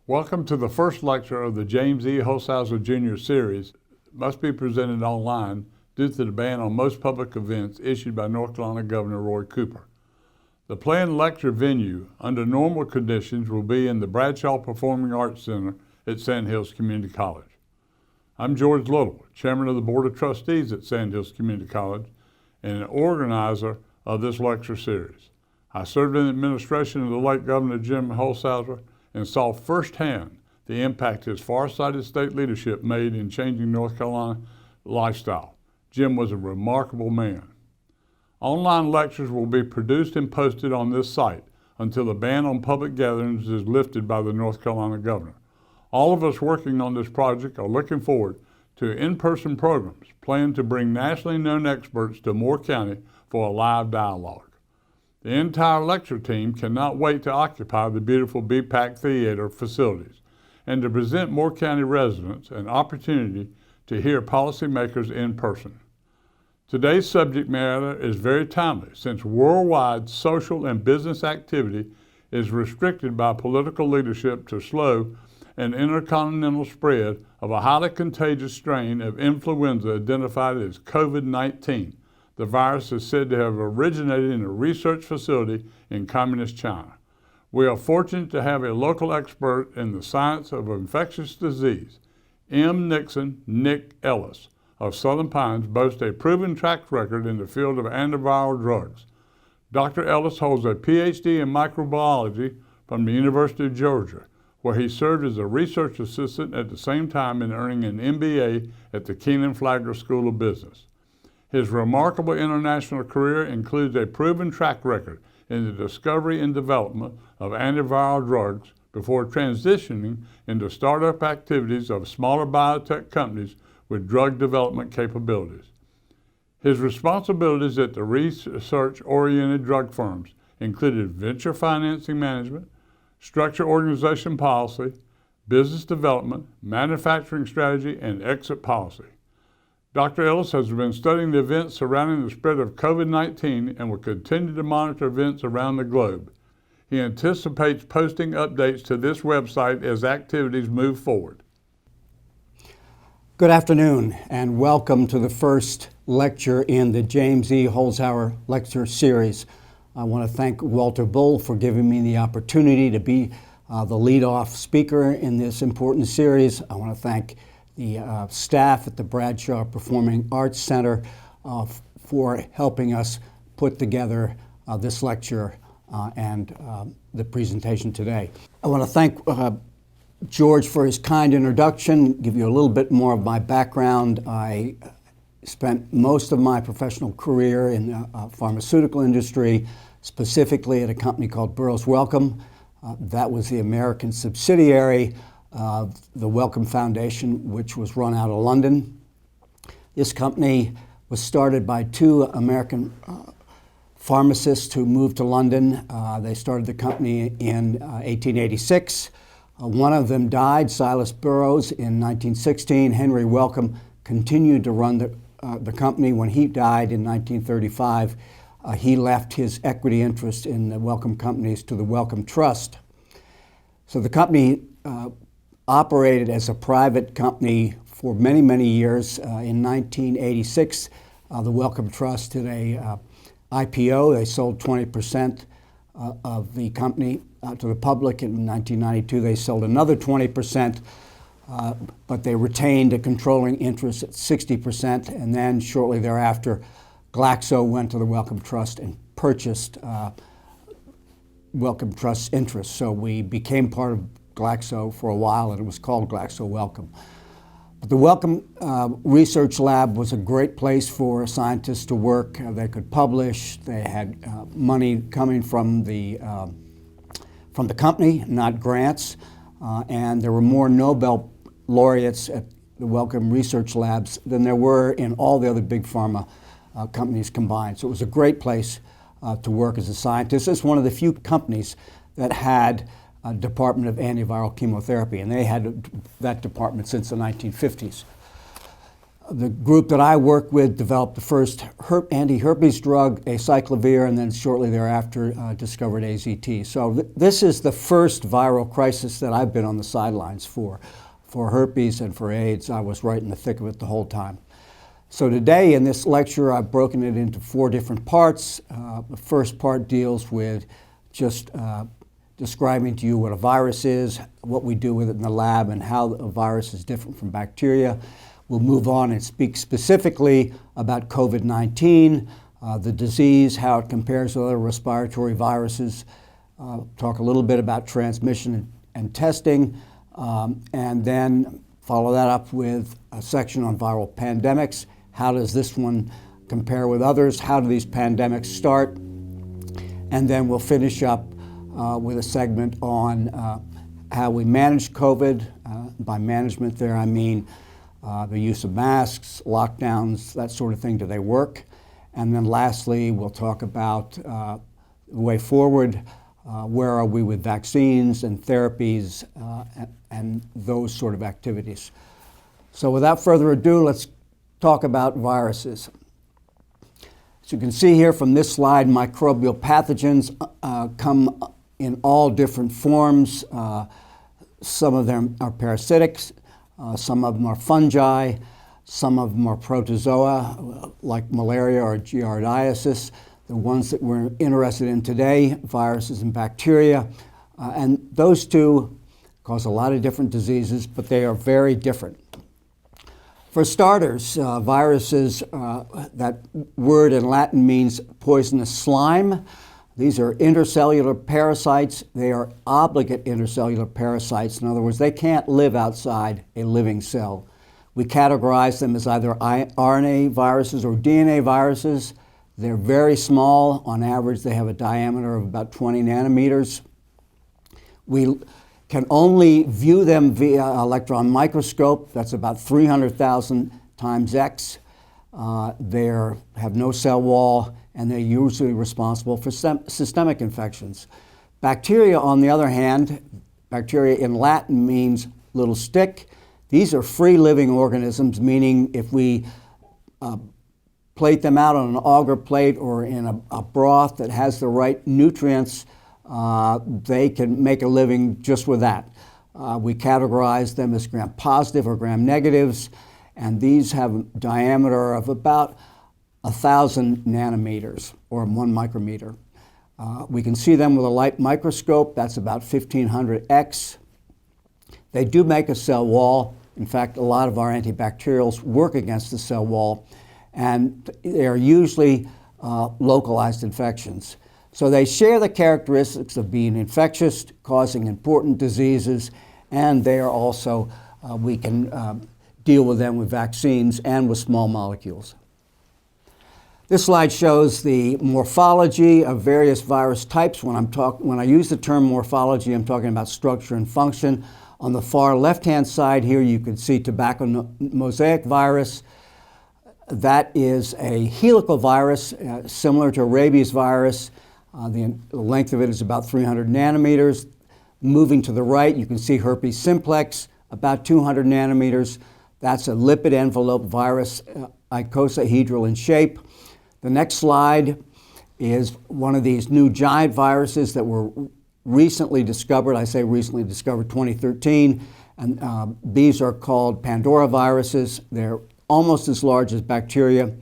Welcome to the first lecture of the James E. Holshouser Jr. series. It must be presented online due to the ban on most public events issued by North Carolina Governor Roy Cooper. The planned lecture venue under normal conditions will be in the Bradshaw Performing Arts Center at Sandhills Community College. I'm George Little, Chairman of the Board of Trustees at Sandhills Community College and an organizer of this lecture series. I served in the administration of the late Governor Jim Holshouser and saw firsthand the impact his far-sighted state leadership made in changing North Carolina lifestyle. Jim was a remarkable man. Online lectures will be produced and posted on this site until the ban on public gatherings is lifted by the North Carolina Governor. All of us working on this project are looking forward to in-person programs planned to bring nationally known experts to Moore County for a live dialogue. The entire lecture team cannot wait to occupy the beautiful BPAC Theater facilities and to present Moore County residents an opportunity to hear policymakers in person. Today's subject matter is very timely since worldwide social and business activity is restricted by political leadership to slow an intercontinental spread of a highly contagious strain of influenza identified as COVID-19. The virus is said to have originated in a research facility in communist China. We are fortunate to have a local expert in the science of infectious disease. Nixon, Nick Ellis of Southern Pines boasts a proven track record in the field of antiviral drugs. Dr. Ellis holds a PhD in microbiology from the University of Georgia, where he served as a research assistant at the same time in earning an MBA at the Keenan-Flagler School of Business. His remarkable international career includes a proven track record in the discovery and development of antiviral drugs before transitioning into startup activities of smaller biotech companies with drug development capabilities. His responsibilities at the research-oriented drug firms included venture financing management, structure organization policy, business development, manufacturing strategy, and exit policy. Dr. Ellis has been studying the events surrounding the spread of COVID-19 and will continue to monitor events around the globe. He anticipates posting updates to this website as activities move forward. Good afternoon and welcome to the first lecture in the James E. Holshouser Lecture Series. I want to thank Walter Bull for giving me the opportunity to be the lead-off speaker in this important series. I want to thank the staff at the Bradshaw Performing Arts Center for helping us put together this lecture and the presentation today. I want to thank George for his kind introduction, give you a little bit more of my background. I spent most of my professional career in the pharmaceutical industry, specifically at a company called Burroughs Wellcome. That was the American subsidiary of the Wellcome Foundation, which was run out of London. This company was started by two American pharmacists who moved to London. They started the company in 1886. One of them died, Silas Burroughs, in 1916. Henry Wellcome continued to run the company. When he died in 1935, he left his equity interest in the Wellcome companies to the Wellcome Trust. So the company operated as a private company for many, many years. In 1986, the Wellcome Trust did a IPO. They sold 20% of the company to the public. In 1992, they sold another 20%, but they retained a controlling interest at 60%. And then shortly thereafter, Glaxo went to the Wellcome Trust and purchased Wellcome Trust's interest. So we became part of Glaxo for a while, and it was called Glaxo Wellcome. But the Wellcome Research Lab was a great place for scientists to work. They could publish. They had money coming from the company, not grants, and there were more Nobel laureates at the Wellcome Research Labs than there were in all the other big pharma companies combined. So it was a great place to work as a scientist. It's one of the few companies that had a department of antiviral chemotherapy, and they had that department since the 1950s. The group that I work with developed the first anti-herpes drug, acyclovir, and then shortly thereafter discovered AZT. So this is the first viral crisis that I've been on the sidelines for. For herpes and for AIDS, I was right in the thick of it the whole time. So today in this lecture, I've broken it into 4 different parts. The first part deals with just describing to you what a virus is, what we do with it in the lab, and how a virus is different from bacteria. We'll move on and speak specifically about COVID-19, the disease, how it compares to other respiratory viruses, talk a little bit about transmission and testing, and then follow that up with a section on viral pandemics. How does this one compare with others? How do these pandemics start? And then we'll finish up with a segment on how we manage COVID. By management there, I mean the use of masks, lockdowns, that sort of thing. Do they work? And then lastly, we'll talk about the way forward. Where are we with vaccines and therapies and those sort of activities? So without further ado, let's talk about viruses. As you can see here from this slide, microbial pathogens come in all different forms. Some of them are parasitics. Some of them are fungi, some of them are protozoa, like malaria or giardiasis. The ones that we're interested in today, viruses and bacteria. And those two cause a lot of different diseases, but they are very different. For starters, viruses, that word in Latin means poisonous slime. These are intercellular parasites. They are obligate intercellular parasites. In other words, they can't live outside a living cell. We categorize them as either RNA viruses or DNA viruses. They're very small. On average, they have a diameter of about 20 nanometers. We can only view them via electron microscope. That's about 300,000 times X. They have no cell wall, and they're usually responsible for systemic infections. Bacteria, on the other hand, bacteria in Latin means little stick. These are free-living organisms, meaning if we plate them out on an agar plate or in a broth that has the right nutrients, they can make a living just with that. We categorize them as gram-positive or gram-negatives, and these have a diameter of about 1,000 nanometers, or 1 micrometer. We can see them with a light microscope. That's about 1,500 X. They do make a cell wall. In fact, a lot of our antibacterials work against the cell wall, and they are usually localized infections. So they share the characteristics of being infectious, causing important diseases, and they are also, we can deal with them with vaccines and with small molecules. This slide shows the morphology of various virus types. When I use the term morphology, I'm talking about structure and function. On the far left-hand side here, you can see tobacco mosaic virus. That is a helical virus, similar to rabies virus. The length of it is about 300 nanometers. Moving to the right, you can see herpes simplex, about 200 nanometers. That's a lipid envelope virus, icosahedral in shape. The next slide is one of these new giant viruses that were recently discovered. I say recently discovered, 2013. And these are called PANDORA viruses. They're almost as large as bacteria.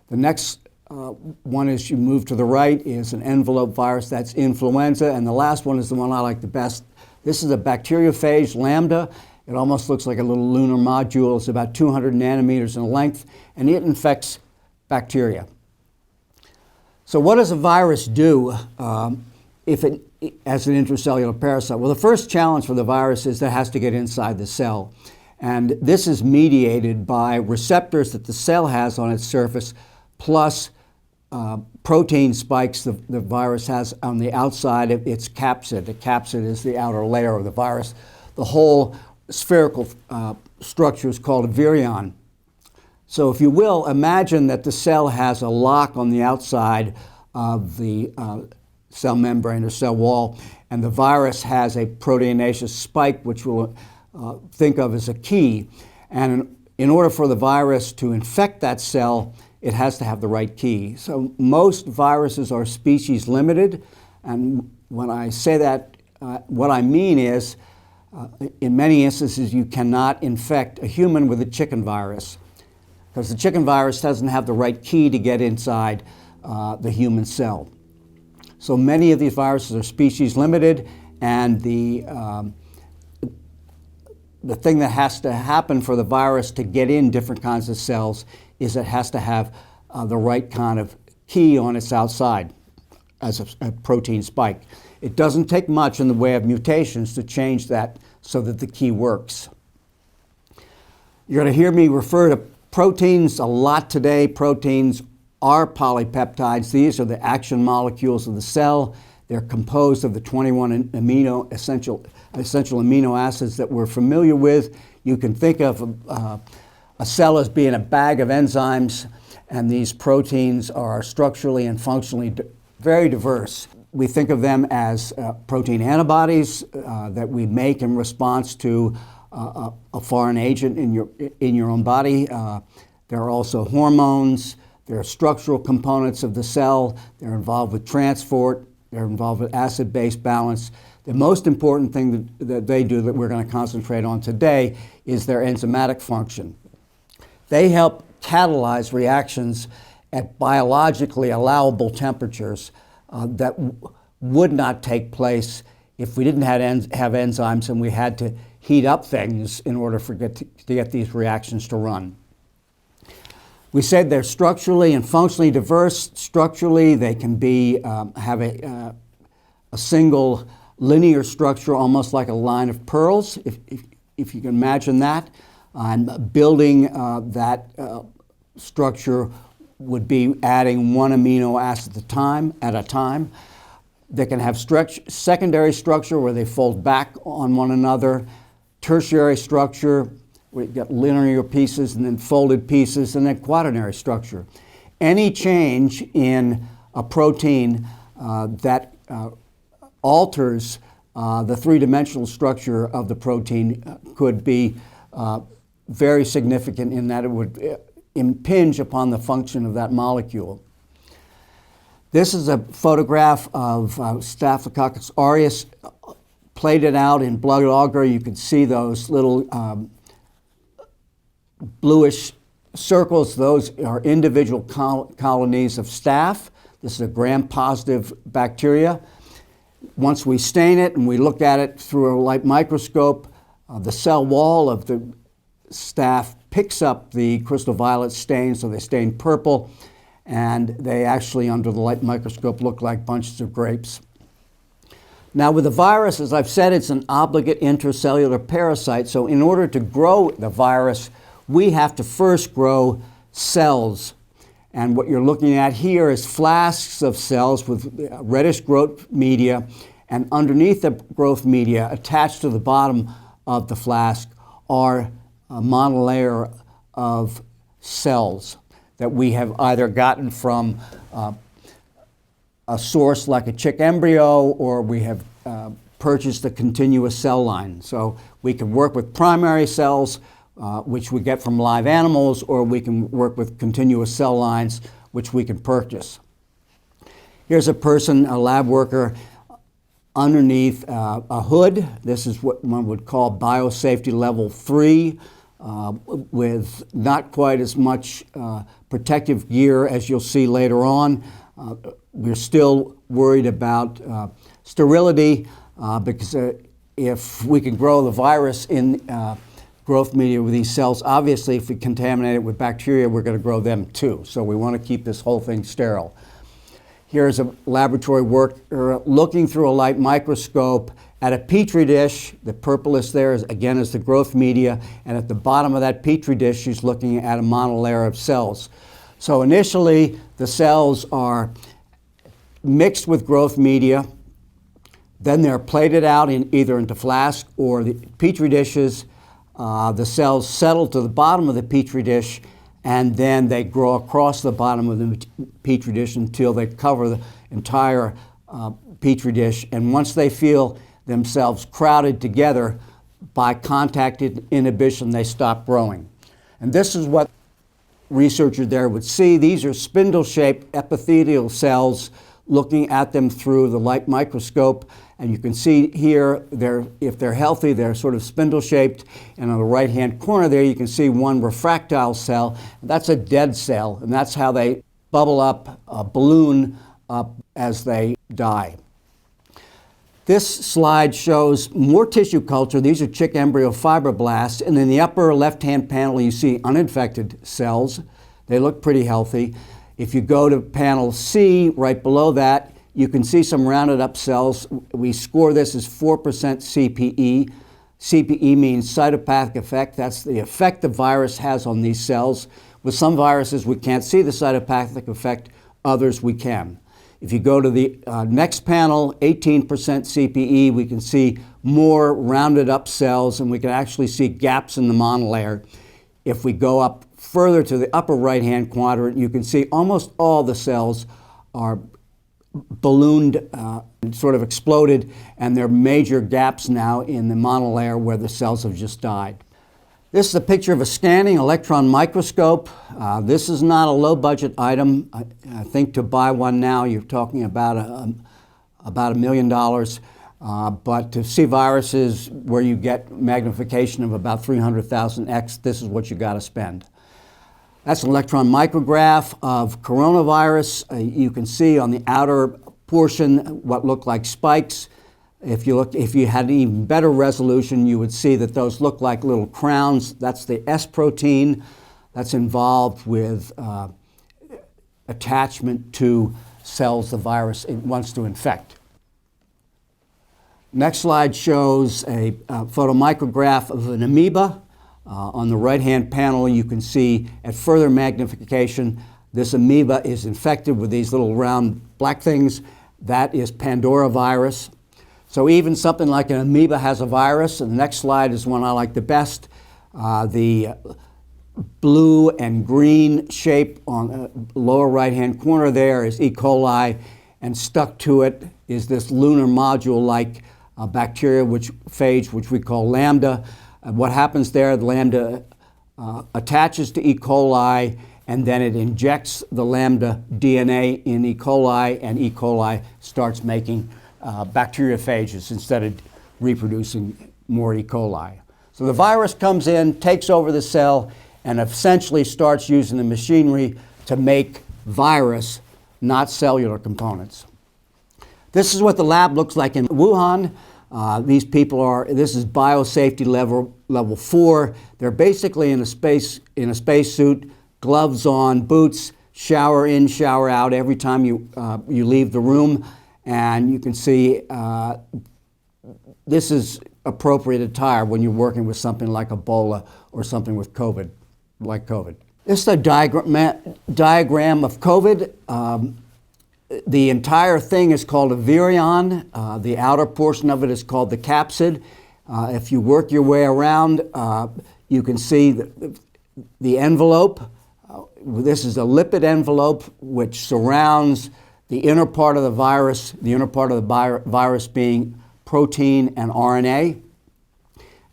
The next one, as you move to the right, is an envelope virus. That's influenza. And the last one is the one I like the best. This is a bacteriophage, LAMBDA. It almost looks like a little lunar module. It's about 200 nanometers in length, and it infects bacteria. So what does a virus do as an intracellular parasite? Well, the first challenge for the virus is that it has to get inside the cell. And this is mediated by receptors that the cell has on its surface, plus protein spikes the virus has on the outside of its capsid. The capsid is the outer layer of the virus. The whole spherical structure is called a virion. So if you will, imagine that the cell has a lock on the outside of the cell membrane or cell wall, and the virus has a proteinaceous spike, which we'll think of as a key. And in order for the virus to infect that cell, it has to have the right key. So most viruses are species limited, and when I say that, what I mean is, in many instances, you cannot infect a human with a chicken virus because the chicken virus doesn't have the right key to get inside the human cell. So many of these viruses are species limited, and the thing that has to happen for the virus to get in different kinds of cells is it has to have the right kind of key on its outside as a protein spike. It doesn't take much in the way of mutations to change that so that the key works. You're going to hear me refer to proteins a lot today. Proteins are polypeptides. These are the action molecules of the cell. They're composed of the 21 essential amino acids that we're familiar with. You can think of a cell as being a bag of enzymes, and these proteins are structurally and functionally very diverse. We think of them as protein antibodies that we make in response to a foreign agent in your own body. There are also hormones. There are structural components of the cell. They're involved with transport. They're involved with acid-base balance. The most important thing that they do that we're going to concentrate on today is their enzymatic function. They help catalyze reactions at biologically allowable temperatures that would not take place if we didn't have enzymes and we had to heat up things in order to get these reactions to run. We said they're structurally and functionally diverse. Structurally, they can be have a single linear structure, almost like a line of pearls, if you can imagine that. And building that structure would be adding one amino acid at a time. They can have secondary structure where they fold back on one another, tertiary structure where you get linear pieces and then folded pieces, and then quaternary structure. Any change in a protein that alters the three-dimensional structure of the protein could be very significant in that it would impinge upon the function of that molecule. This is a photograph of Staphylococcus aureus plated out in Blood Agar. You can see those little bluish circles. Those are individual colonies of staph. This is a gram-positive bacteria. Once we stain it and we look at it through a light microscope, the cell wall of the staph picks up the crystal violet stain, so they stain purple, and they actually, under the light microscope, look like bunches of grapes. Now, with the virus, as I've said, it's an obligate intracellular parasite, so in order to grow the virus, we have to first grow cells. And what you're looking at here is flasks of cells with reddish growth media, and underneath the growth media, attached to the bottom of the flask, are a monolayer of cells that we have either gotten from a source like a chick embryo, or we have purchased a continuous cell line. So we can work with primary cells, which we get from live animals, or we can work with continuous cell lines, which we can purchase. Here's a person, a lab worker, underneath a hood. This is what one would call biosafety level 3, with not quite as much protective gear as you'll see later on. We're still worried about sterility because if we can grow the virus in growth media with these cells, obviously if we contaminate it with bacteria, we're going to grow them too. So we want to keep this whole thing sterile. Here's a laboratory worker looking through a light microscope at a petri dish. The purplish there is the growth media, and at the bottom of that petri dish she's looking at a monolayer of cells. So initially the cells are mixed with growth media, then they're plated out either into flasks or the petri dishes. The cells settle to the bottom of the petri dish, and then they grow across the bottom of the petri dish until they cover the entire petri dish. And once they feel themselves crowded together by contact inhibition, they stop growing. And this is what researchers there would see. These are spindle-shaped epithelial cells, looking at them through the light microscope. And you can see here, if they're healthy, they're sort of spindle-shaped. And on the right-hand corner there, you can see one refractile cell. That's a dead cell, and that's how they bubble up, balloon up as they die. This slide shows more tissue culture. These are chick embryo fibroblasts. And in the upper left-hand panel, you see uninfected cells. They look pretty healthy. If you go to panel C, right below that, you can see some rounded up cells. We score this as 4% CPE. CPE means cytopathic effect. That's the effect the virus has on these cells. With some viruses, we can't see the cytopathic effect. Others, we can. If you go to the next panel, 18% CPE, we can see more rounded up cells, and we can actually see gaps in the monolayer. If we go up further to the upper right-hand quadrant, you can see almost all the cells are ballooned, sort of exploded, and there are major gaps now in the monolayer where the cells have just died. This is a picture of a scanning electron microscope. This is not a low-budget item. I think to buy one now, you're talking about $1 million. But to see viruses where you get magnification of about 300,000x, this is what you got to spend. That's an electron micrograph of coronavirus. You can see on the outer portion what look like spikes. If you had an even better resolution, you would see that those look like little crowns. That's the S protein that's involved with attachment to cells the virus wants to infect. Next slide shows a photomicrograph of an amoeba. On the right-hand panel, you can see at further magnification, this amoeba is infected with these little round black things. That is PANDORA virus. So even something like an amoeba has a virus. And the next slide is one I like the best. The blue and green shape on the lower right-hand corner there is ECOLI, and stuck to it is this lunar module-like bacteria, phage, which we call LAMBDA. What happens there, the LAMBDA attaches to E. coli, and then it injects the LAMBDA DNA in E. coli, and E. coli starts making bacteriophages instead of reproducing more E. coli. So the virus comes in, takes over the cell, and essentially starts using the machinery to make virus, not cellular components. This is what the lab looks like in Wuhan. This is biosafety level 4. They're basically in a spacesuit, gloves on, boots, shower in, shower out every time you leave the room. And you can see this is appropriate attire when you're working with something like Ebola or something with COVID, like COVID. This is a diagram of COVID. The entire thing is called a virion. The outer portion of it is called the capsid. If you work your way around, you can see the envelope. This is a lipid envelope which surrounds the inner part of the virus, virus being protein and RNA.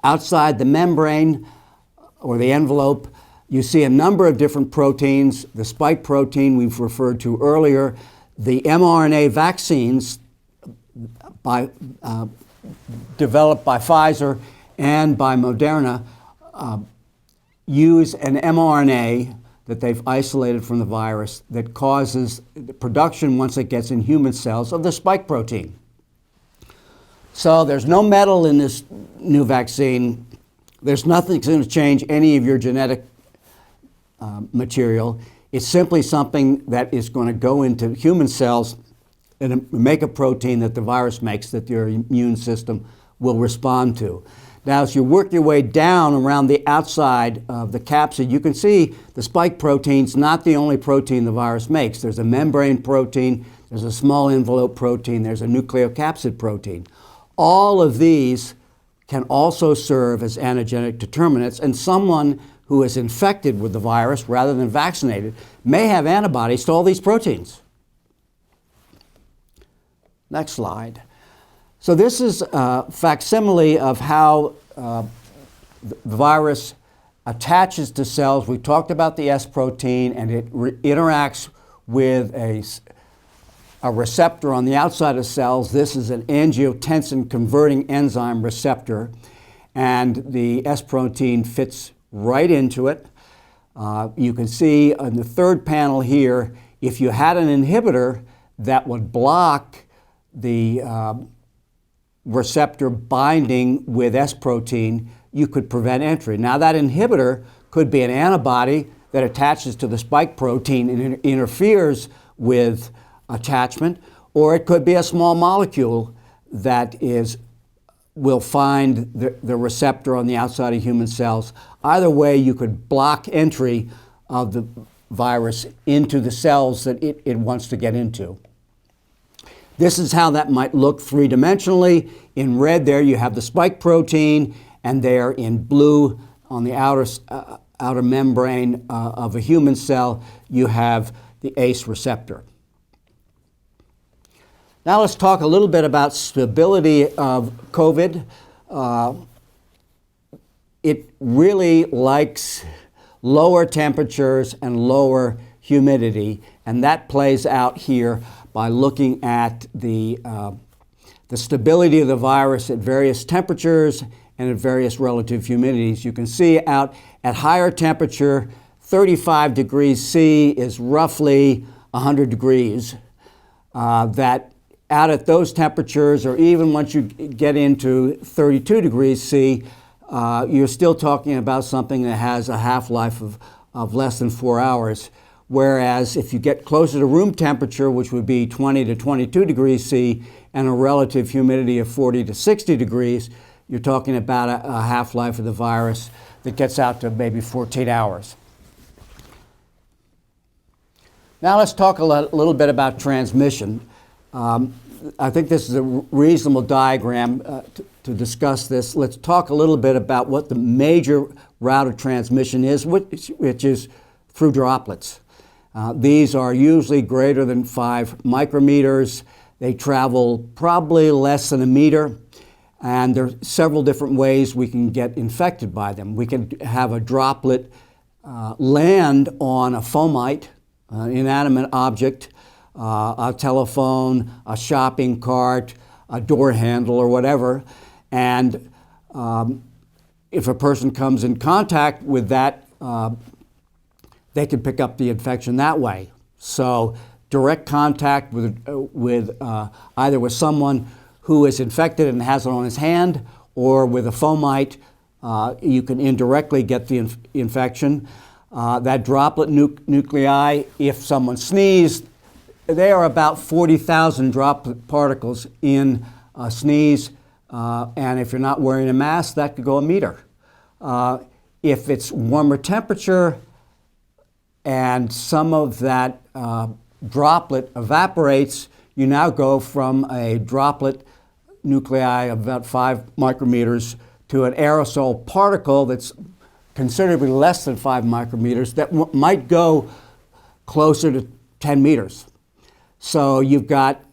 Outside the membrane, or the envelope, you see a number of different proteins. The spike protein we've referred to earlier. The mRNA vaccines developed by Pfizer and by Moderna use an mRNA that they've isolated from the virus that causes the production, once it gets in human cells, of the spike protein. So there's no metal in this new vaccine. There's nothing that's going to change any of your genetic material. It's simply something that is going to go into human cells and make a protein that the virus makes that your immune system will respond to. Now, as you work your way down around the outside of the capsid, you can see the spike protein's not the only protein the virus makes. There's a membrane protein, there's a small envelope protein, there's a nucleocapsid protein. All of these can also serve as antigenic determinants, and someone who is infected with the virus rather than vaccinated may have antibodies to all these proteins. Next slide. So this is a facsimile of how the virus attaches to cells. We talked about the S protein, and it interacts with a receptor on the outside of cells. This is an angiotensin converting enzyme receptor, and the S protein fits right into it. You can see on the third panel here, if you had an inhibitor that would block the receptor binding with S protein, you could prevent entry. Now that inhibitor could be an antibody that attaches to the spike protein and interferes with attachment, or it could be a small molecule that will find the receptor on the outside of human cells. Either way, you could block entry of the virus into the cells that it wants to get into. This is how that might look three-dimensionally. In red there you have the spike protein, and there in blue on the outer membrane of a human cell you have the ACE receptor. Now let's talk a little bit about stability of COVID. It really likes lower temperatures and lower humidity, and that plays out here by looking at the stability of the virus at various temperatures and at various relative humidities. You can see out at higher temperature, 35 degrees C is roughly 100 degrees. That out at those temperatures, or even once you get into 32 degrees C, you're still talking about something that has a half-life of less than 4 hours. Whereas if you get closer to room temperature, which would be 20 to 22 degrees C, and a relative humidity of 40 to 60 degrees, you're talking about a half-life of the virus that gets out to maybe 14 hours. Now let's talk a little bit about transmission. I think this is a reasonable diagram to discuss this. Let's talk a little bit about what the major route of transmission is, which is through droplets. These are usually greater than 5 micrometers. They travel probably less than a meter, and there are several different ways we can get infected by them. We can have a droplet land on a fomite, inanimate object, a telephone, a shopping cart, a door handle, or whatever. And if a person comes in contact with that, they can pick up the infection that way. So direct contact with either with someone who is infected and has it on his hand, or with a fomite, you can indirectly get the infection. That droplet nuclei, if someone sneezed, there are about 40,000 droplet particles in a sneeze, and if you're not wearing a mask, that could go a meter. If it's warmer temperature and some of that droplet evaporates, you now go from a droplet nuclei of about 5 micrometers to an aerosol particle that's considerably less than 5 micrometers that might go closer to 10 meters. So you've got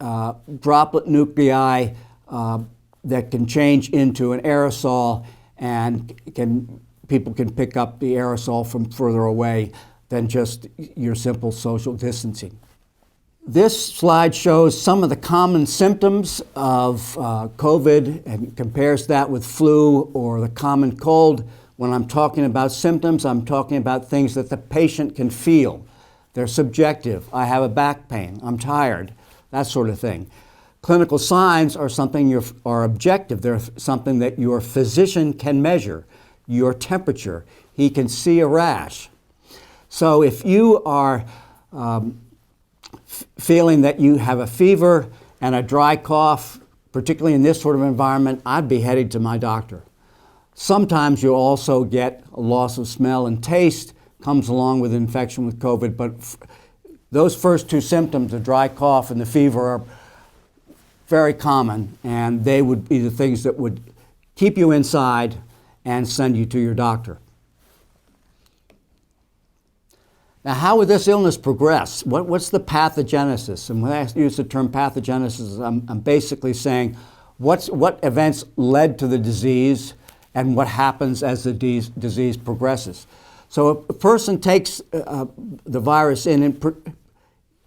droplet nuclei that can change into an aerosol, and people can pick up the aerosol from further away than just your simple social distancing. This slide shows some of the common symptoms of COVID and compares that with flu or the common cold. When I'm talking about symptoms, I'm talking about things that the patient can feel. They're subjective. I have a back pain. I'm tired. That sort of thing. Clinical signs are something are objective. They're something that your physician can measure. Your temperature. He can see a rash. So if you are feeling that you have a fever and a dry cough, particularly in this sort of environment, I'd be heading to my doctor. Sometimes you'll also get a loss of smell and taste, comes along with infection with COVID, but those first two symptoms, the dry cough and the fever, are very common, and they would be the things that would keep you inside and send you to your doctor. Now, how would this illness progress? What's the pathogenesis? And when I use the term pathogenesis, I'm basically saying what events led to the disease, and what happens as the disease progresses. So a person takes the virus in, and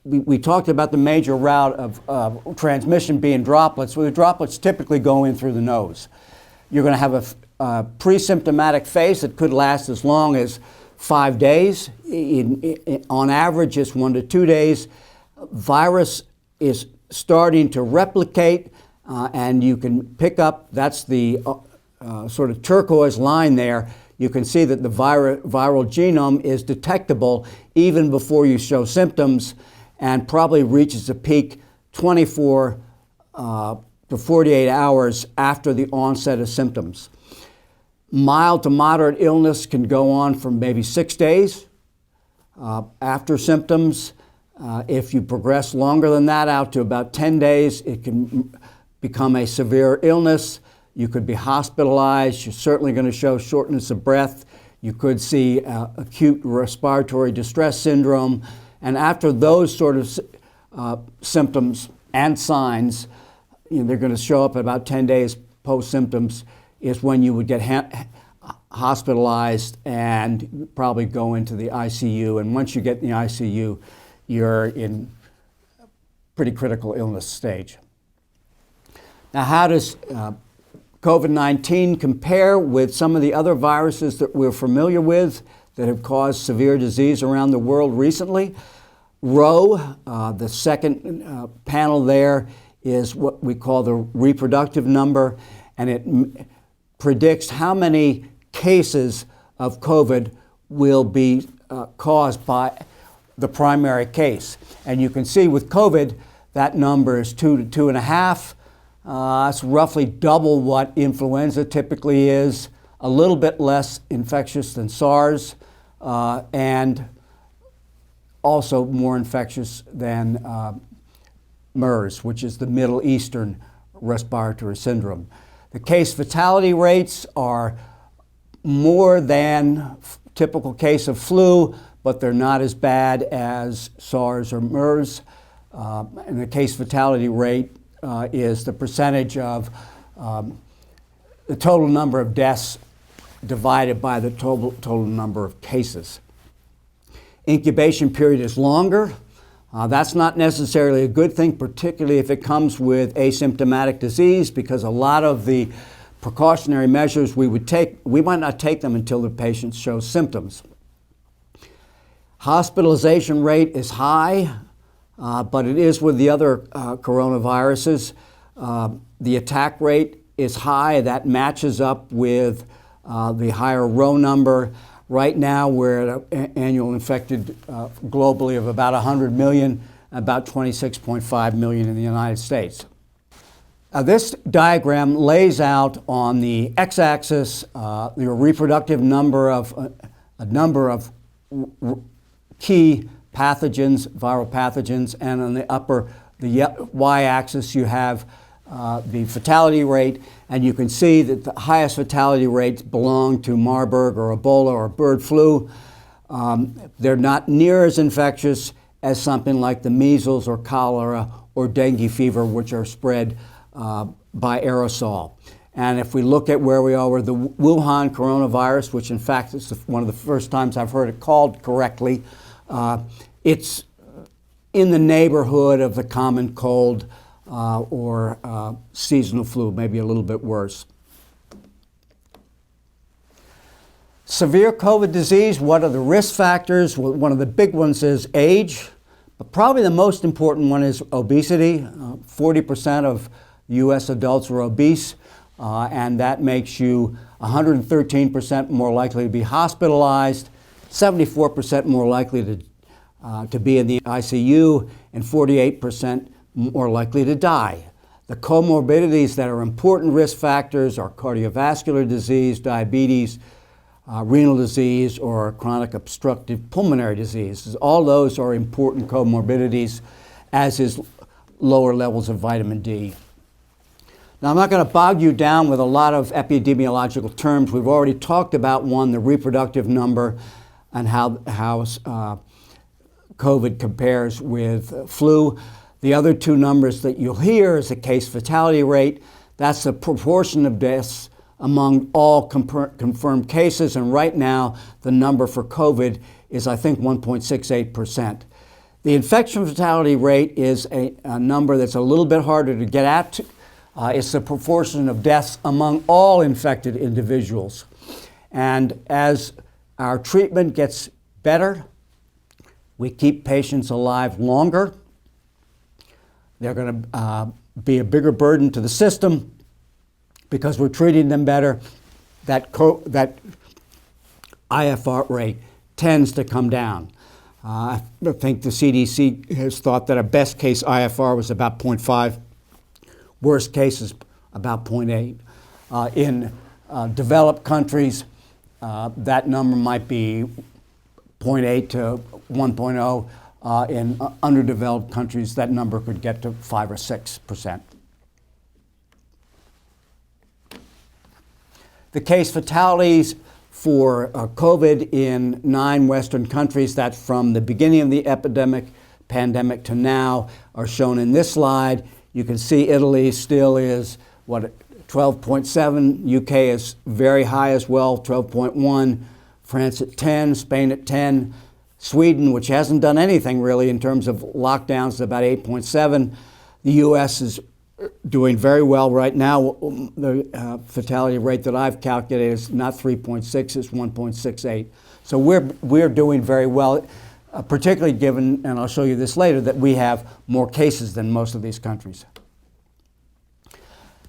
we talked about the major route of transmission being droplets. Well, the droplets typically go in through the nose. You're going to have a pre-symptomatic phase that could last as long as 5 days. On average, it's 1 to 2 days. Virus is starting to replicate, and you can pick up, that's the sort of turquoise line there. You can see that the viral genome is detectable even before you show symptoms, and probably reaches a peak 24 to 48 hours after the onset of symptoms. Mild to moderate illness can go on for maybe 6 days after symptoms. If you progress longer than that, out to about 10 days, it can become a severe illness. You could be hospitalized. You're certainly going to show shortness of breath. You could see acute respiratory distress syndrome. And after those sort of symptoms and signs, they're going to show up about 10 days post-symptoms, is when you would get hospitalized and probably go into the ICU. And once you get in the ICU, you're in pretty critical illness stage. Now, how does COVID-19 compare with some of the other viruses that we're familiar with that have caused severe disease around the world recently? Rho, the second panel there, is what we call the reproductive number, and it predicts how many cases of COVID will be caused by the primary case. And you can see with COVID, that number is 2 to 2.5. That's roughly double what influenza typically is, a little bit less infectious than SARS, and also more infectious than MERS, which is the Middle Eastern respiratory syndrome. The case fatality rates are more than typical case of flu, but they're not as bad as SARS or MERS. And the case fatality rate is the percentage of the total number of deaths divided by the total number of cases. Incubation period is longer. That's not necessarily a good thing, particularly if it comes with asymptomatic disease, because a lot of the precautionary measures we would take, we might not take them until the patient shows symptoms. Hospitalization rate is high, but it is with the other coronaviruses. The attack rate is high. That matches up with the higher Rho number. Right now, we're at an annual infected globally of about 100 million, about 26.5 million in the United States. This diagram lays out on the x-axis the reproductive number of a number of key pathogens, viral pathogens, and on the y-axis you have the fatality rate, and you can see that the highest fatality rates belong to Marburg or Ebola or bird flu. They're not near as infectious as something like the measles or cholera or dengue fever, which are spread by aerosol. And if we look at where we are with the Wuhan coronavirus, which in fact is one of the first times I've heard it called correctly, it's in the neighborhood of the common cold or seasonal flu, maybe a little bit worse. Severe COVID disease, what are the risk factors? Well, one of the big ones is age, but probably the most important one is obesity. 40% of U.S. adults are obese, and that makes you 113% more likely to be hospitalized, 74% more likely to be in the ICU, and 48% more likely to die. The comorbidities that are important risk factors are cardiovascular disease, diabetes, renal disease, or chronic obstructive pulmonary disease. All those are important comorbidities, as is lower levels of vitamin D. Now, I'm not going to bog you down with a lot of epidemiological terms. We've already talked about one, the reproductive number, and how COVID compares with flu. The other two numbers that you'll hear is the case fatality rate. That's the proportion of deaths among all confirmed cases, and right now the number for COVID is, I think, 1.68%. The infection fatality rate is a number that's a little bit harder to get at. It's the proportion of deaths among all infected individuals. And as our treatment gets better, we keep patients alive longer. They're going to be a bigger burden to the system because we're treating them better. That IFR rate tends to come down. I think the CDC has thought that a best case IFR was about 0.5, worst case is about 0.8. In developed countries, that number might be 0.8 to 1.0. In underdeveloped countries, that number could get to 5 or 6%. The case fatalities for COVID in 9 Western countries, that's from the beginning of the pandemic to now, are shown in this slide. You can see Italy still is, 12.7. UK is very high as well, 12.1. France at 10, Spain at 10. Sweden, which hasn't done anything really in terms of lockdowns, is about 8.7. The US is doing very well right now. The fatality rate that I've calculated is not 3.6, it's 1.68. So we're doing very well, particularly given, and I'll show you this later, that we have more cases than most of these countries.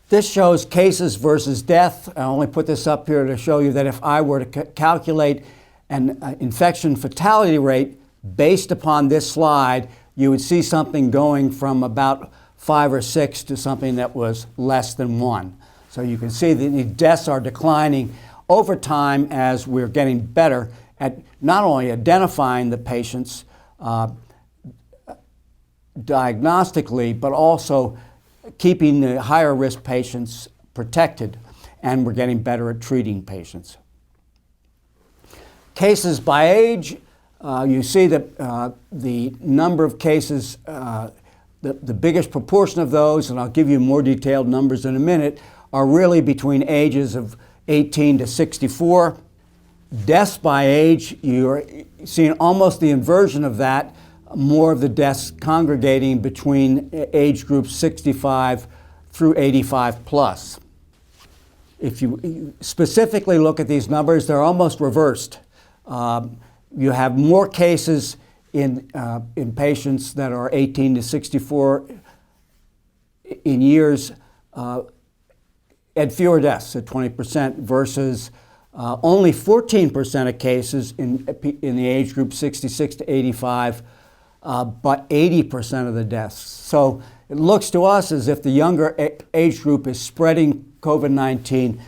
This shows cases versus death. I only put this up here to show you that if I were to calculate an infection fatality rate based upon this slide, you would see something going from about 5 or 6 to something that was less than 1. So you can see that the deaths are declining over time as we're getting better at not only identifying the patients diagnostically, but also keeping the higher risk patients protected, and we're getting better at treating patients. Cases by age, you see that the number of cases, the biggest proportion of those, and I'll give you more detailed numbers in a minute, are really between ages of 18 to 64. Deaths by age, you're seeing almost the inversion of that, more of the deaths congregating between age groups 65 through 85 plus. If you specifically look at these numbers, they're almost reversed. You have more cases in patients that are 18 to 64 in years and fewer deaths at 20% versus only 14% of cases in the age group 66 to 85, but 80% of the deaths. So it looks to us as if the younger age group is spreading COVID-19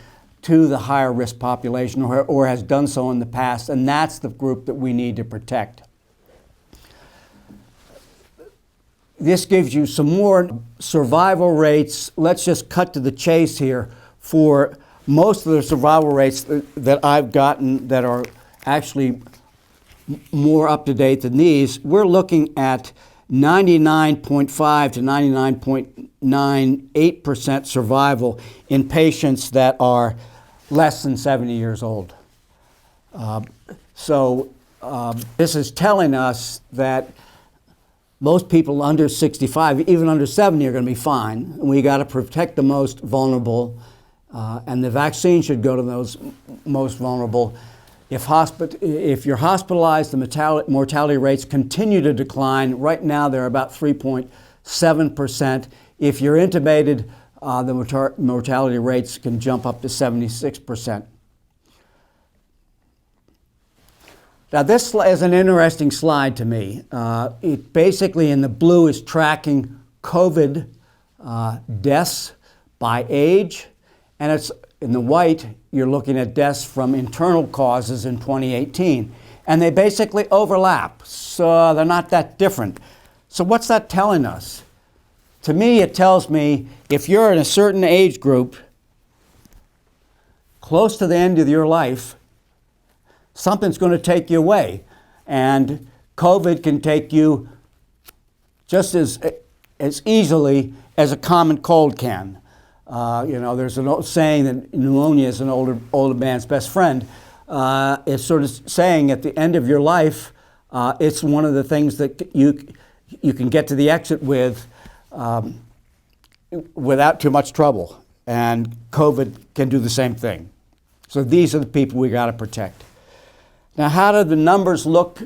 to the higher risk population or has done so in the past, and that's the group that we need to protect. This gives you some more survival rates. Let's just cut to the chase here. For most of the survival rates that I've gotten that are actually more up to date than these, we're looking at 99.5 to 99.98% survival in patients that are less than 70 years old. This is telling us that most people under 65, even under 70, are going to be fine. We got to protect the most vulnerable, and the vaccine should go to those most vulnerable. If you're hospitalized, the mortality rates continue to decline. Right now, they're about 3.7%. If you're intubated, the mortality rates can jump up to 76%. Now, this is an interesting slide to me. It basically, in the blue, is tracking COVID deaths by age, and it's in the white, you're looking at deaths from internal causes in 2018. And they basically overlap, so they're not that different. So what's that telling us? To me, it tells me if you're in a certain age group, close to the end of your life, something's going to take you away. And COVID can take you just as easily as a common cold can. There's an old saying that pneumonia is an older man's best friend. It's sort of saying at the end of your life, it's one of the things that you can get to the exit with without too much trouble. And COVID can do the same thing. So these are the people we got to protect. Now, how do the numbers look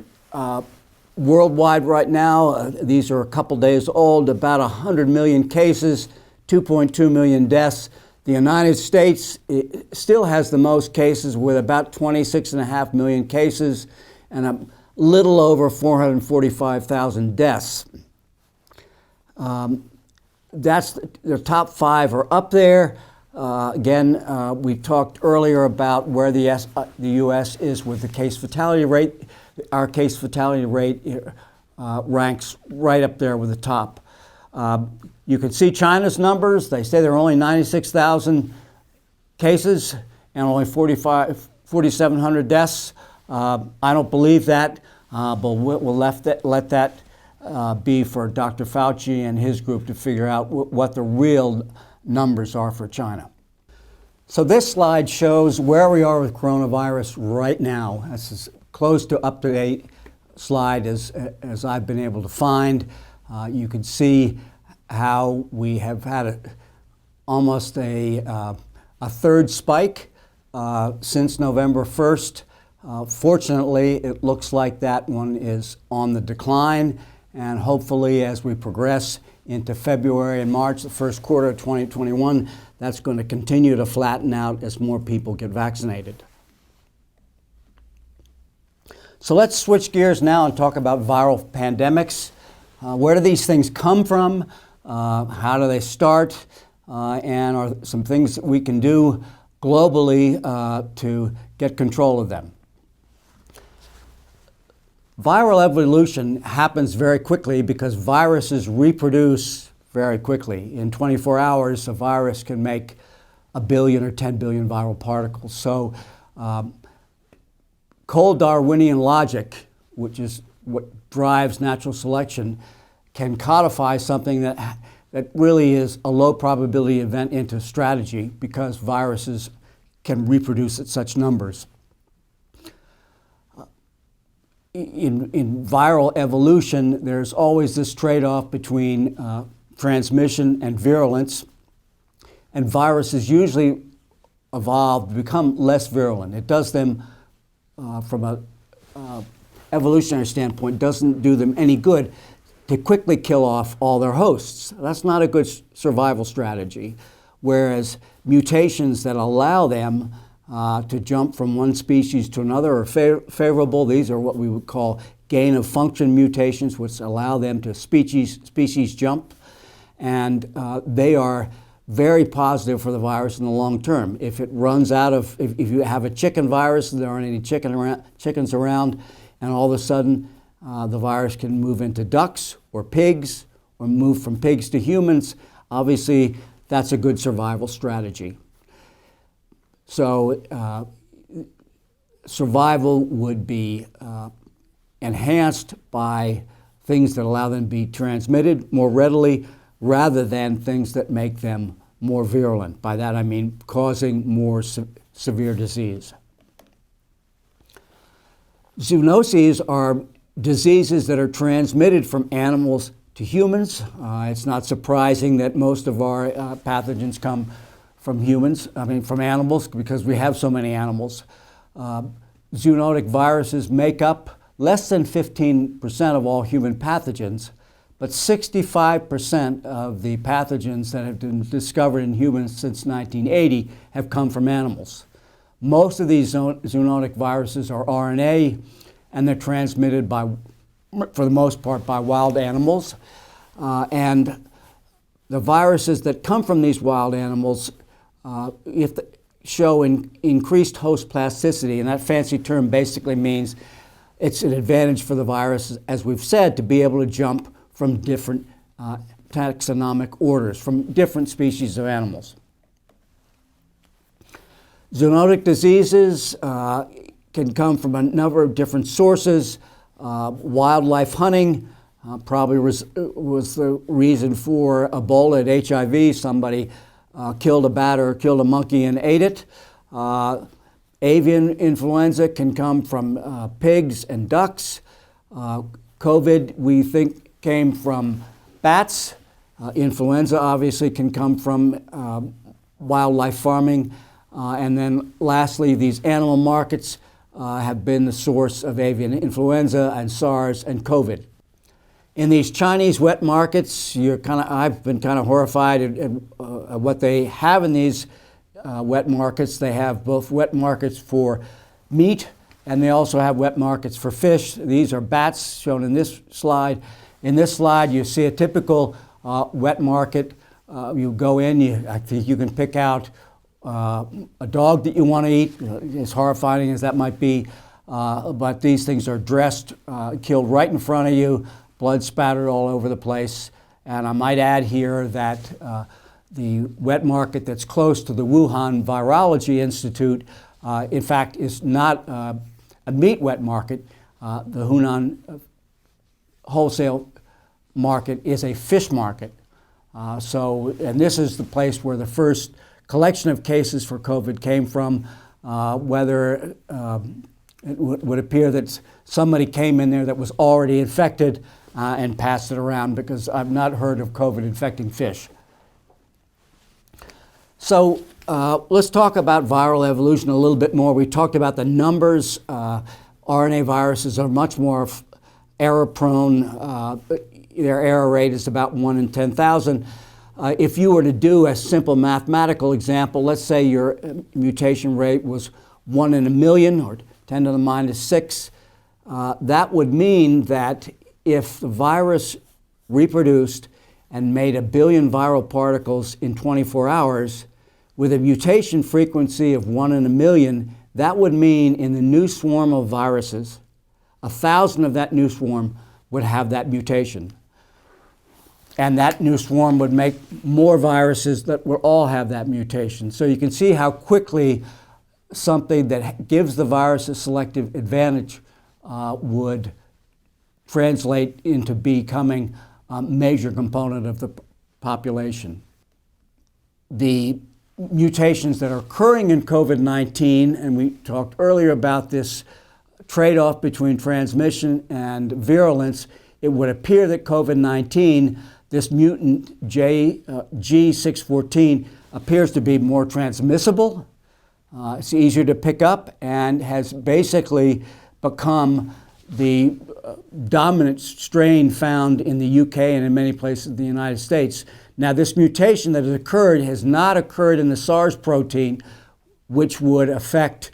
worldwide right now? These are a couple days old, about 100 million cases, 2.2 million deaths. The United States still has the most cases with about 26.5 million cases and a little over 445,000 deaths. That's the top 5 are up there. Again, we talked earlier about where the U.S. is with the case fatality rate. Our case fatality rate ranks right up there with the top. You can see China's numbers. They say there are only 96,000 cases and only 4,700 deaths. I don't believe that, but we'll let that be for Dr. Fauci and his group to figure out what the real numbers are for China. So this slide shows where we are with coronavirus right now. This is close to up-to-date slide as I've been able to find. You can see how we have had almost a third spike since November 1st. Fortunately, it looks like that one is on the decline, and hopefully as we progress into February and March, the first quarter of 2021, that's going to continue to flatten out as more people get vaccinated. So let's switch gears now and talk about viral pandemics. Where do these things come from? How do they start? And are some things that we can do globally to get control of them? Viral evolution happens very quickly because viruses reproduce very quickly. In 24 hours, a virus can make 1 billion or 10 billion viral particles. So cold Darwinian logic, which is what drives natural selection, can codify something that really is a low probability event into strategy because viruses can reproduce at such numbers. In viral evolution, there's always this trade-off between transmission and virulence, and viruses usually evolve to become less virulent. It does them, from an evolutionary standpoint, doesn't do them any good to quickly kill off all their hosts. That's not a good survival strategy, whereas mutations that allow them to jump from one species to another are favorable. These are what we would call gain-of-function mutations, which allow them to species jump, and they are very positive for the virus in the long term. If it runs out of, if you have a chicken virus and there aren't any chickens around, and all of a sudden the virus can move into ducks or pigs or move from pigs to humans, obviously that's a good survival strategy. So survival would be enhanced by things that allow them to be transmitted more readily rather than things that make them more virulent. By that I mean causing more severe disease. Zoonoses are diseases that are transmitted from animals to humans. It's not surprising that most of our pathogens come from from animals, because we have so many animals. Zoonotic viruses make up less than 15% of all human pathogens, but 65% of the pathogens that have been discovered in humans since 1980 have come from animals. Most of these zoonotic viruses are RNA, and they're transmitted by, for the most part, by wild animals. And the viruses that come from these wild animals show increased host plasticity, and that fancy term basically means it's an advantage for the virus, as we've said, to be able to jump from different taxonomic orders, from different species of animals. Zoonotic diseases can come from a number of different sources. Wildlife hunting probably was the reason for Ebola and HIV. Somebody killed a bat or killed a monkey and ate it. Avian influenza can come from pigs and ducks. COVID, we think, came from bats. Influenza obviously can come from wildlife farming. And then lastly, these animal markets have been the source of avian influenza and SARS and COVID. In these Chinese wet markets, I've been kind of horrified at what they have in these wet markets. They have both wet markets for meat and they also have wet markets for fish. These are bats shown in this slide. In this slide, you see a typical wet market. You go in, I think you can pick out a dog that you want to eat, as horrifying as that might be, but these things are dressed, killed right in front of you, blood spattered all over the place. And I might add here that the wet market that's close to the Wuhan Virology Institute, in fact, is not a meat wet market. The Hunan wholesale market is a fish market. And this is the place where the first collection of cases for COVID came from, whether it would appear that somebody came in there that was already infected and passed it around, because I've not heard of COVID infecting fish. So let's talk about viral evolution a little bit more. We talked about the numbers. RNA viruses are much more error prone. Their error rate is about 1 in 10,000. If you were to do a simple mathematical example, let's say your mutation rate was 1 in a million or 10 to the minus 6, that would mean that if the virus reproduced and made 1 billion viral particles in 24 hours, with a mutation frequency of 1 in a million, that would mean in the new swarm of viruses, 1,000 of that new swarm would have that mutation. And that new swarm would make more viruses that would all have that mutation. So you can see how quickly something that gives the virus a selective advantage would translate into becoming a major component of the population. The mutations that are occurring in COVID-19, and we talked earlier about this trade-off between transmission and virulence, it would appear that COVID-19, this mutant G614, appears to be more transmissible. It's easier to pick up and has basically become the dominant strain found in the UK and in many places in the United States. Now, this mutation that has occurred has not occurred in the SARS protein, which would affect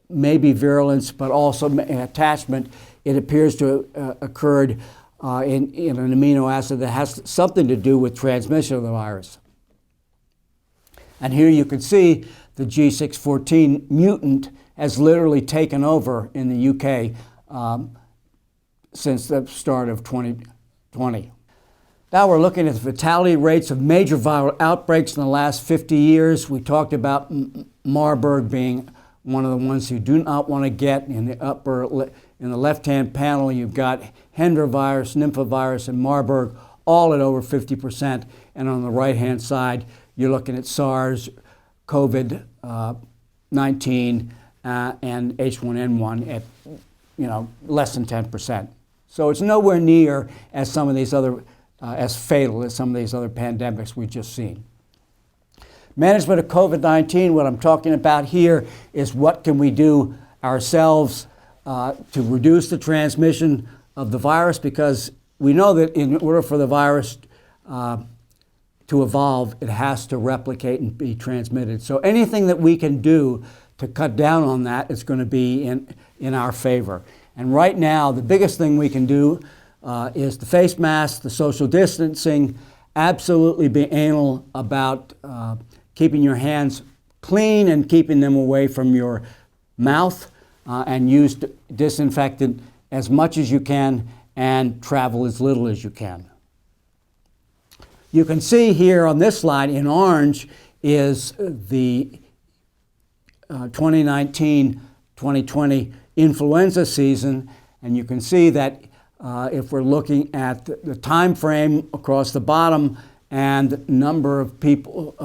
maybe virulence, but also attachment. It appears to have occurred in an amino acid that has something to do with transmission of the virus. And here you can see the G614 mutant has literally taken over in the UK since the start of 2020. Now we're looking at the fatality rates of major viral outbreaks in the last 50 years. We talked about Marburg being one of the ones you do not want to get. In the left-hand panel, you've got Hendra virus, nymphovirus, and Marburg, all at over 50%. And on the right-hand side, you're looking at SARS, COVID-19, and H1N1 at less than 10%. So it's nowhere near as some of these other as fatal as some of these other pandemics we've just seen. Management of COVID-19, what I'm talking about here is what can we do ourselves to reduce the transmission of the virus, because we know that in order for the virus to evolve, it has to replicate and be transmitted. So anything that we can do to cut down on that is going to be in our favor. And right now, the biggest thing we can do is the face mask, the social distancing, absolutely be anal about keeping your hands clean and keeping them away from your mouth, and use disinfectant as much as you can and travel as little as you can. You can see here on this slide in orange is the 2019-2020 influenza season, and you can see that if we're looking at the time frame across the bottom and number of people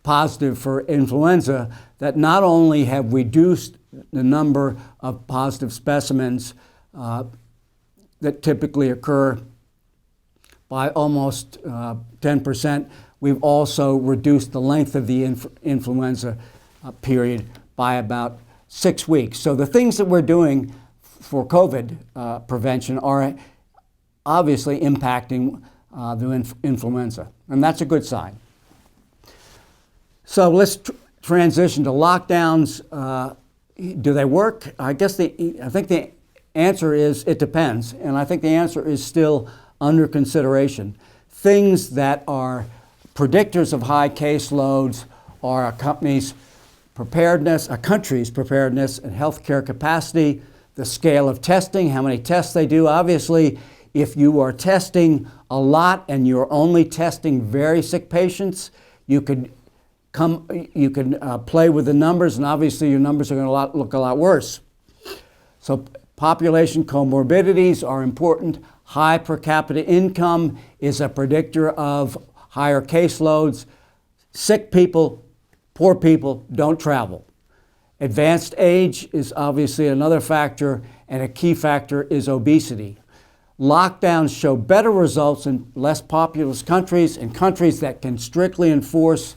positive for influenza, that not only have reduced the number of positive specimens that typically occur by almost 10%, we've also reduced the length of the influenza period by about 6 weeks. So the things that we're doing for COVID prevention are obviously impacting the influenza, and that's a good sign. So let's transition to lockdowns. Do they work? I think the answer is it depends, and I think the answer is still under consideration. Things that are predictors of high caseloads are a country's preparedness and healthcare capacity, the scale of testing, how many tests they do. Obviously, if you are testing a lot and you're only testing very sick patients, you can play with the numbers, and obviously your numbers are going to look a lot worse. So population comorbidities are important. High per capita income is a predictor of higher caseloads. Sick people, poor people don't travel. Advanced age is obviously another factor, and a key factor is obesity. Lockdowns show better results in less populous countries, in countries that can strictly enforce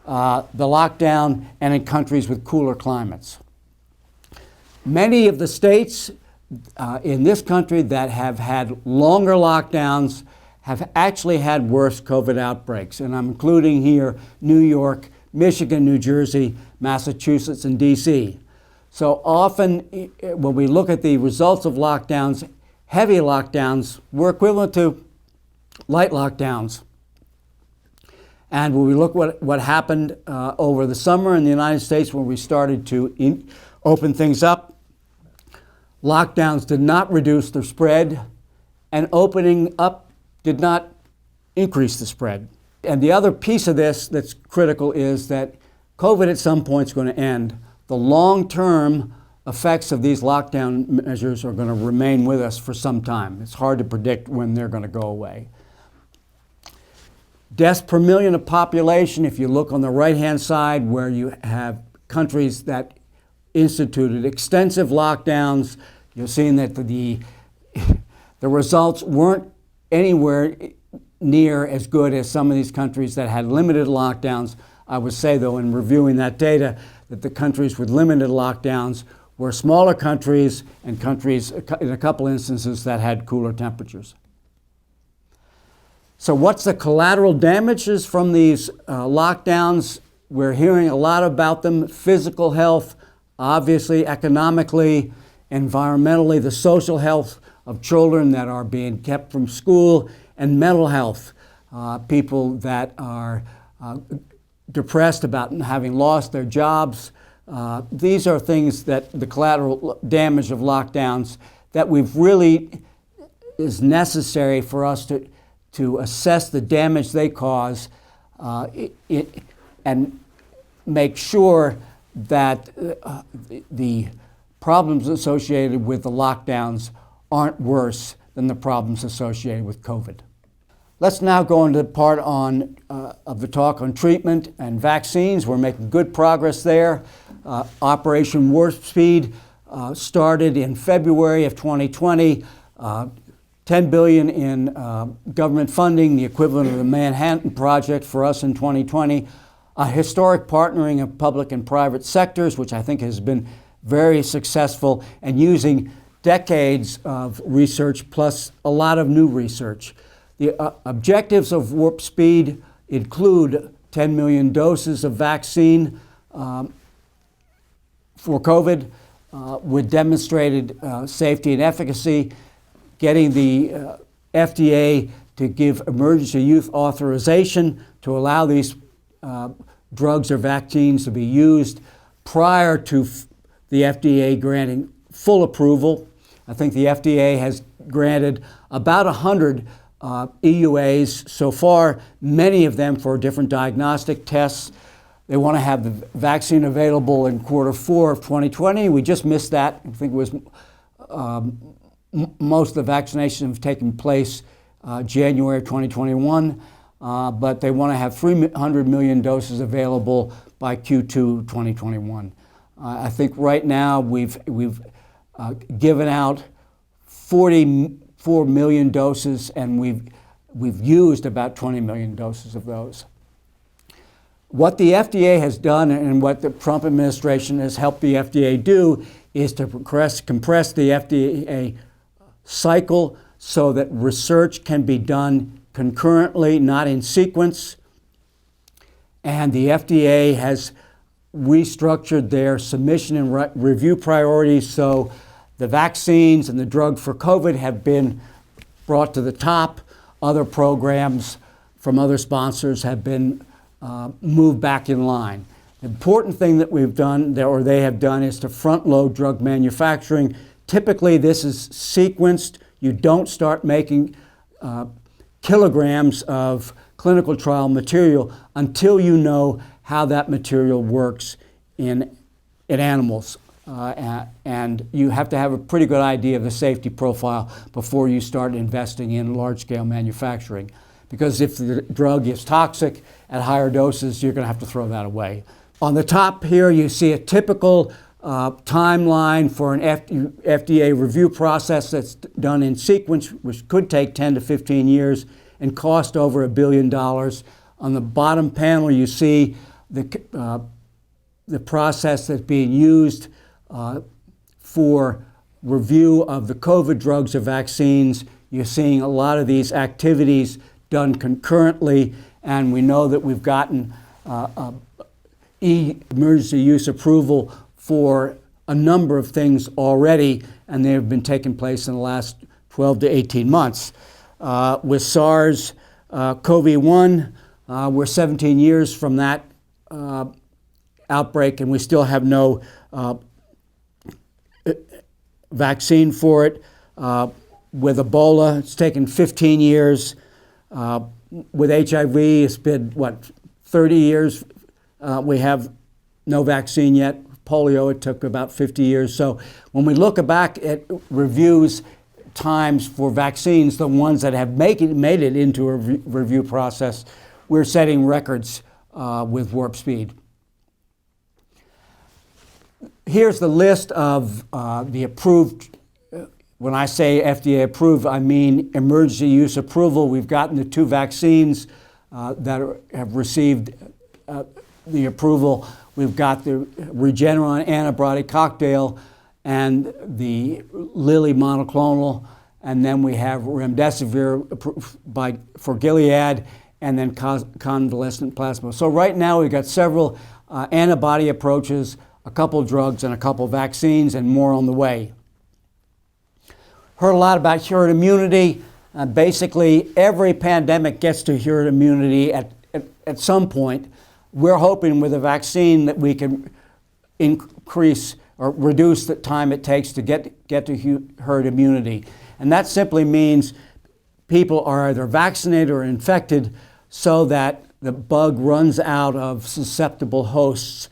the lockdown, and in countries with cooler climates. Many of the states in this country that have had longer lockdowns have actually had worse COVID outbreaks, and I'm including here New York, Michigan, New Jersey, Massachusetts, and DC. So often when we look at the results of lockdowns, heavy lockdowns were equivalent to light lockdowns. And when we look what happened over the summer in the United States when we started to open things up, lockdowns did not reduce the spread, and opening up did not increase the spread. And the other piece of this that's critical is that COVID at some point is going to end. The long-term effects of these lockdown measures are going to remain with us for some time. It's hard to predict when they're going to go away. Deaths per million of population, if you look on the right-hand side where you have countries that instituted extensive lockdowns, you'll see that the results weren't anywhere near as good as some of these countries that had limited lockdowns. I would say, though, in reviewing that data, that the countries with limited lockdowns were smaller countries and countries, in a couple instances, that had cooler temperatures. So what's the collateral damages from these lockdowns? We're hearing a lot about them. Physical health, obviously, economically, environmentally, the social health of children that are being kept from school, and mental health, people that are depressed about having lost their jobs. These are things that the collateral damage of lockdowns that we've really is necessary for us to assess the damage they cause and make sure that the problems associated with the lockdowns aren't worse than the problems associated with COVID. Let's now go into the part of the talk on treatment and vaccines. We're making good progress there. Operation Warp Speed started in February of 2020. $10 billion in government funding, the equivalent of the Manhattan Project for us in 2020. A historic partnering of public and private sectors, which I think has been very successful, and using decades of research plus a lot of new research. The objectives of Warp Speed include 10 million doses of vaccine for COVID with demonstrated safety and efficacy, getting the FDA to give emergency use authorization to allow these drugs or vaccines to be used prior to the FDA granting full approval. I think the FDA has granted about 100 EUAs so far, many of them for different diagnostic tests. They want to have the vaccine available in Q4 of 2020. We just missed that. I think it was most of the vaccinations have taken place January of 2021. but they want to have 300 million doses available by Q2 2021. I think right now we've given out 44 million doses, and we've used about 20 million doses of those. What the FDA has done, and what the Trump administration has helped the FDA do, is to compress the FDA cycle so that research can be done concurrently, not in sequence. And the FDA has restructured their submission and review priorities, so the vaccines and the drug for COVID have been brought to the top. Other programs from other sponsors have been moved back in line. The important thing that we've done, or they have done, is to front load drug manufacturing. Typically this is sequenced. You don't start making kilograms of clinical trial material until you know how that material works in animals. And you have to have a pretty good idea of the safety profile before you start investing in large-scale manufacturing. Because if the drug is toxic at higher doses, you're going to have to throw that away. On the top here, you see a typical timeline for an FDA review process that's done in sequence, which could take 10 to 15 years and cost over $1 billion. On the bottom panel, you see the process that's being used for review of the COVID drugs or vaccines. You're seeing a lot of these activities done concurrently, and we know that we've gotten emergency use approval for a number of things already, and they have been taking place in the last 12 to 18 months. With SARS-CoV-1, we're 17 years from that outbreak, and we still have no vaccine for it. With Ebola, it's taken 15 years. With HIV, it's been, 30 years? We have no vaccine yet. Polio, it took about 50 years. So when we look back at reviews times for vaccines, the ones that have made it into a review process, we're setting records with warp speed. Here's the list of the approved. When I say FDA approved, I mean emergency use approval. We've gotten the 2 vaccines that have received the approval. We've got the Regeneron antibody cocktail and the Lilly monoclonal, and then we have remdesivir for Gilead, and then convalescent plasma. So right now we've got several antibody approaches, a couple drugs, and a couple vaccines, and more on the way. Heard a lot about herd immunity. Basically, every pandemic gets to herd immunity at some point. We're hoping with a vaccine that we can increase or reduce the time it takes to get to herd immunity. And that simply means people are either vaccinated or infected so that the bug runs out of susceptible hosts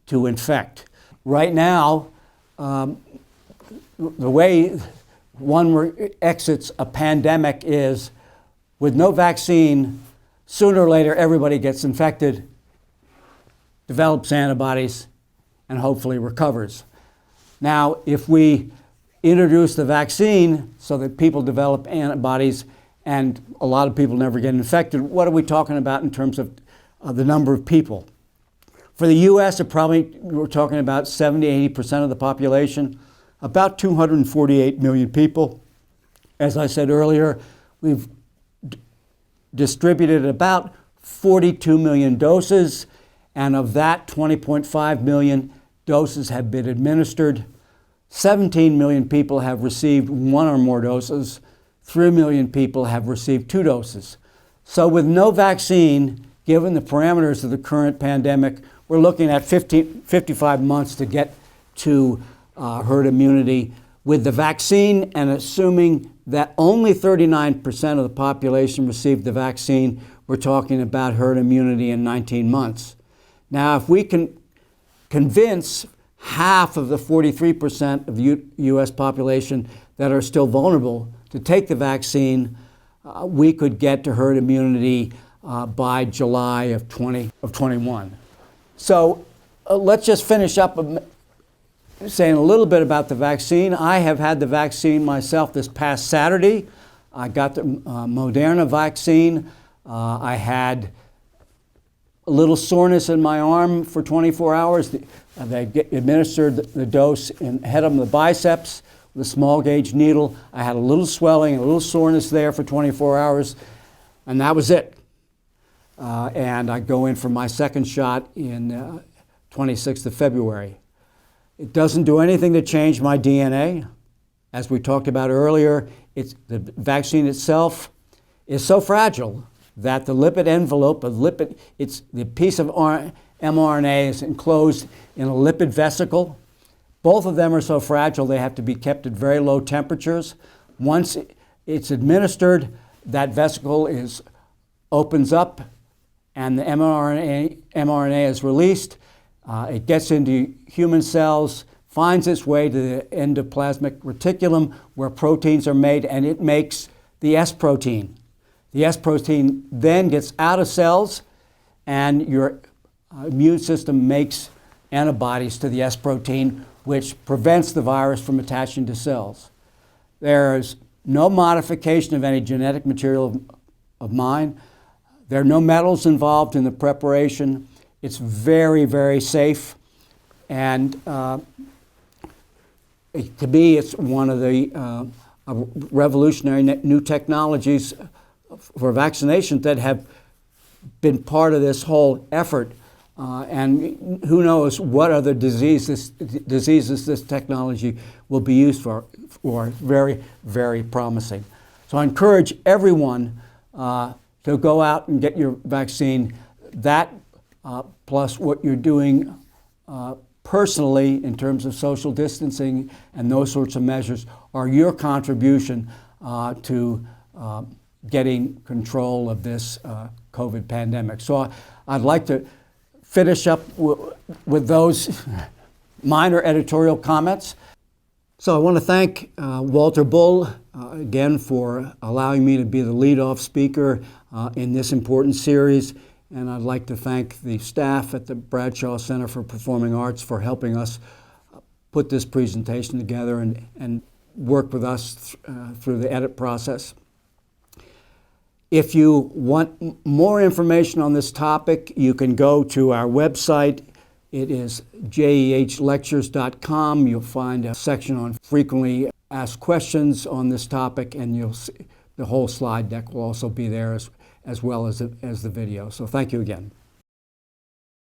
to infect. Right now, the way one exits a pandemic is with no vaccine, sooner or later everybody gets infected, develops antibodies, and hopefully recovers. Now, if we introduce the vaccine so that people develop antibodies and a lot of people never get infected, what are we talking about in terms of the number of people? For the US, we're talking about 70–80% of the population, about 248 million people. As I said earlier, we've distributed about 42 million doses, and of that, 20.5 million doses have been administered. 17 million people have received 1 or more doses. 3 million people have received 2 doses. So with no vaccine, given the parameters of the current pandemic, we're looking at 55 months to get to herd immunity. With the vaccine, and assuming that only 39% of the population received the vaccine, we're talking about herd immunity in 19 months. Now, if we can convince half of the 43% of the U.S. population that are still vulnerable to take the vaccine, we could get to herd immunity by July of 2021. So let's just finish up saying a little bit about the vaccine. I have had the vaccine myself this past Saturday. I got the Moderna vaccine. I had a little soreness in my arm for 24 hours. They administered the dose in head of the biceps with a small gauge needle. I had a little swelling, a little soreness there for 24 hours, and that was it. And I go in for my second shot in 26th of February. It doesn't do anything to change my DNA. As we talked about earlier, the vaccine itself is so fragile that the lipid envelope of it's the piece of mRNA is enclosed in a lipid vesicle. Both of them are so fragile they have to be kept at very low temperatures. Once it's administered, that vesicle opens up and the mRNA is released. It gets into human cells, finds its way to the endoplasmic reticulum where proteins are made, and it makes the S protein. The S protein then gets out of cells, and your immune system makes antibodies to the S protein, which prevents the virus from attaching to cells. There's no modification of any genetic material of mine. There are no metals involved in the preparation. It's very, very safe. And to me, it's one of the revolutionary new technologies for vaccinations that have been part of this whole effort. And who knows what other diseases this technology will be used for. Very, very promising. So I encourage everyone to go out and get your vaccine. That plus what you're doing personally in terms of social distancing and those sorts of measures are your contribution to getting control of this COVID pandemic. So I'd like to finish up with those minor editorial comments. So I want to thank Walter Bull again for allowing me to be the lead-off speaker in this important series. And I'd like to thank the staff at the Bradshaw Center for Performing Arts for helping us put this presentation together and work with us through the edit process. If you want more information on this topic, you can go to our website. It is jehlectures.com. You'll find a section on frequently asked questions on this topic, and you'll see the whole slide deck will also be there as well as the video. So thank you again.